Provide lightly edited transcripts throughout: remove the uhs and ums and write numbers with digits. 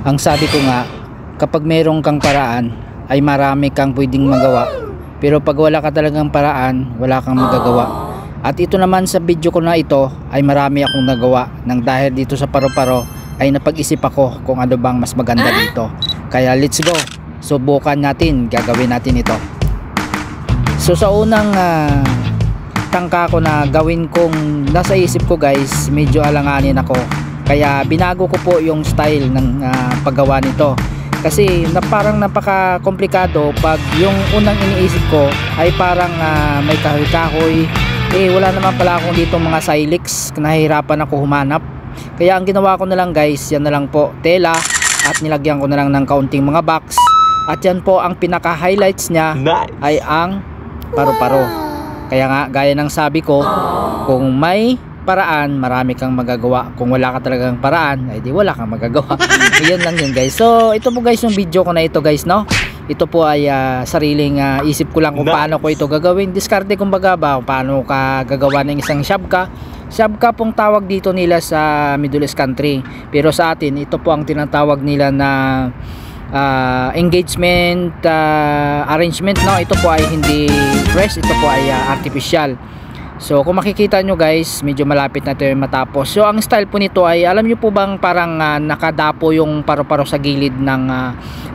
Ang sabi ko nga, kapag mayroong kang paraan ay marami kang pwedeng magawa, pero pag wala ka talagang paraan, wala kang magagawa. At ito naman sa video ko na ito ay marami akong nagawa nang dahil dito sa paru-paro ay napag-isip ako kung ano bang mas maganda dito. Kaya let's go, subukan natin, gagawin natin ito. So sa unang tangka ko na gawin kong nasa isip ko guys, medyo alanganin ako. Kaya binago ko po yung style ng paggawa nito. Kasi parang napaka-komplikado pag yung unang iniisip ko ay parang may kahoy-kahoy. Wala naman pala akong dito mga silex, nahihirapan ako humanap. Kaya ang ginawa ko na lang guys, yan na lang po, tela, at nilagyan ko na lang ng kaunting mga box. At yan po ang pinaka-highlights niya, ay ang paru-paro. Kaya nga, gaya ng sabi ko, kung may paraan, marami kang magagawa. Kung wala ka talagang paraan, ay di wala kang magagawa. Yan lang yun guys. So ito po guys yung video ko na ito guys, no? Ito po ay sariling isip ko lang kung paano ko ito gagawin. Diskarte kumbaga ba, paano ka gagawa ng isang shabka. Shabka pong tawag dito nila sa Middle East country. Pero sa atin, ito po ang tinatawag nila na engagement arrangement, no? Ito po ay hindi fresh, ito po ay artificial. So kung makikita nyo guys, medyo malapit na ito yung matapos. So ang style po nito ay, alam nyo po bang parang nakadapo yung paru-paro sa gilid ng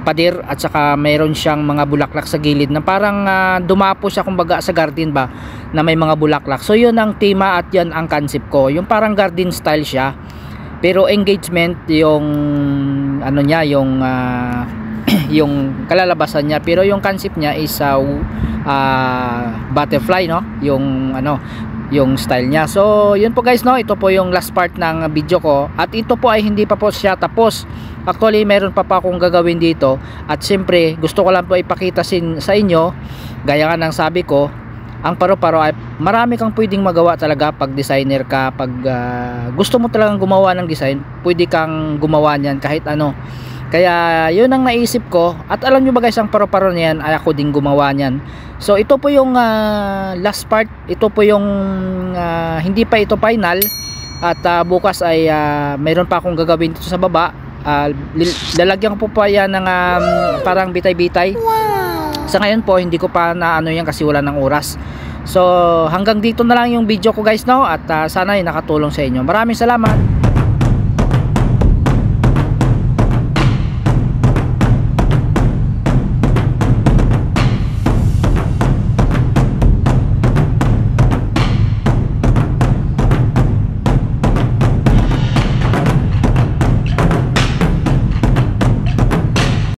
pader, at saka mayroon siyang mga bulaklak sa gilid na parang dumapo siya kumbaga sa garden ba, na may mga bulaklak. So yun ang tema at yan ang concept ko, yung parang garden style siya, pero engagement yung ano niya, yung yung kalalabasan niya, pero yung concept niya is butterfly, no? Yung ano, yung style niya. So yun po guys, no? Ito po yung last part ng video ko, at ito po ay hindi pa po siya tapos. Actually meron pa akong gagawin dito, at siyempre gusto ko lang po ipakita sa inyo, gaya nga ng sabi ko, ang paru-paro ay marami kang pwedeng magawa talaga pag designer ka. Pag gusto mo talagang gumawa ng design, pwede kang gumawa niyan kahit ano. Kaya yun ang naisip ko, at alam nyo ba guys, ang paru-paro niyan ay ako din gumawa niyan. So ito po yung last part, ito po yung hindi pa ito final, at bukas ay mayroon pa akong gagawin dito sa baba. Lalagyan ko po pa yan ng parang bitay-bitay. Sa ngayon po hindi ko pa na ano yan kasi wala ng oras. So hanggang dito na lang yung video ko guys, no? At sana ay nakatulong sa inyo. Maraming salamat.